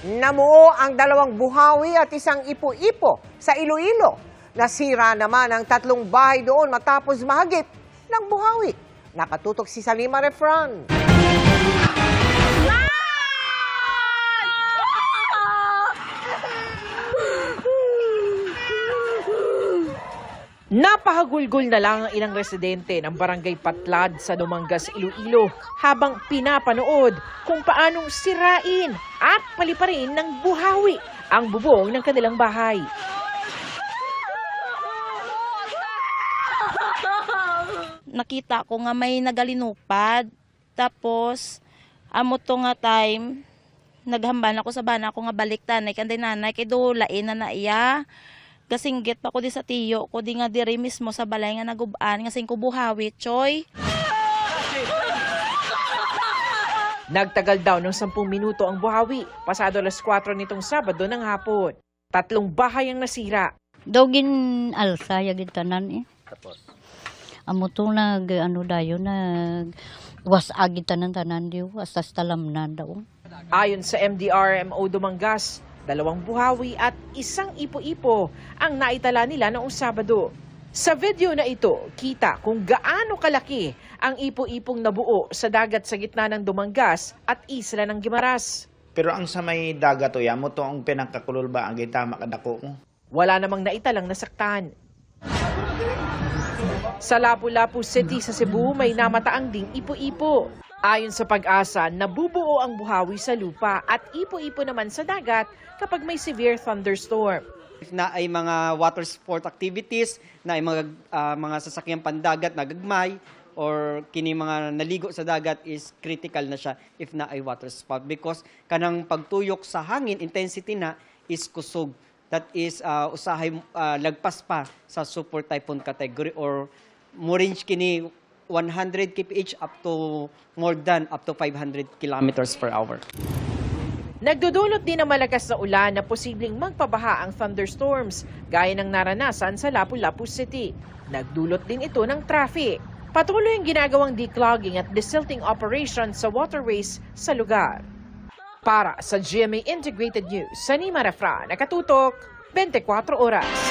Namuo ang 2 buhawi at 1 ipo-ipo sa Iloilo. Nasira naman ang 3 bahay doon matapos mahagip ng buhawi. Nakatutok si Salima Refran. Napahagulgol na lang ang ilang residente ng Barangay Patlad sa Dumangas, Iloilo habang pinapanood kung paanong sirain at paliparin ng buhawi ang bubong ng kanilang bahay. Nakita ko nga may nagalinupad, tapos amo to nga time, naghamban ako sa bana ko nga baliktan, kanday nanay, kay dulain na naiya. Kasinggit pa ko di sa tiyo ko di nga diri mismo sa balay nga nagubaan nga sing ko buhawi, choy. Nagtagal daw ng 10 minuto ang buhawi, pasado alas 4 nitong Sabado ng hapon. 3 bahay ang nasira. Dogin alsa yagid tanan eh. Tapos Amo to was agid tanan diw asas talamnan daw. Ayon sa MDRMO Dumangas, 2 buhawi at 1 ipo-ipo ang naitala nila noong Sabado. Sa video na ito, kita kung gaano kalaki ang ipo-ipong nabuo sa dagat sa gitna ng Dumangas at isla ng Guimaras. pero ang sa may dagat to mo to ang pinakakulol ba ang gitama kadako mo. Wala namang naitalang nasaktan. Sa Lapu-Lapu City sa Cebu, may namataang ding ipo-ipo. Ayon sa Pag-asa, nabubuo ang buhawi sa lupa at ipo-ipo naman sa dagat kapag may severe thunderstorm. Na ay mga water sport activities, na ay mga sasakyang pandagat na gagmay, or kini mga naligo sa dagat is critical na siya if na ay water sport. Because kanang pagtuyok sa hangin, intensity na is kusog. That is usahay lagpas pa sa super typhoon category or mo range kini 100 kph up to more than up to 500 kilometers per hour. Nagdudulot din ng malakas na ulan na posibleng magpabaha ang thunderstorms gaya ng naranasan sa Lapu-Lapu City. Nagdulot din ito ng traffic. Patuloy ang ginagawang declogging at desilting operations sa waterways sa lugar. Para sa GMA Integrated News, Salima Refran, nakatutok 24 oras.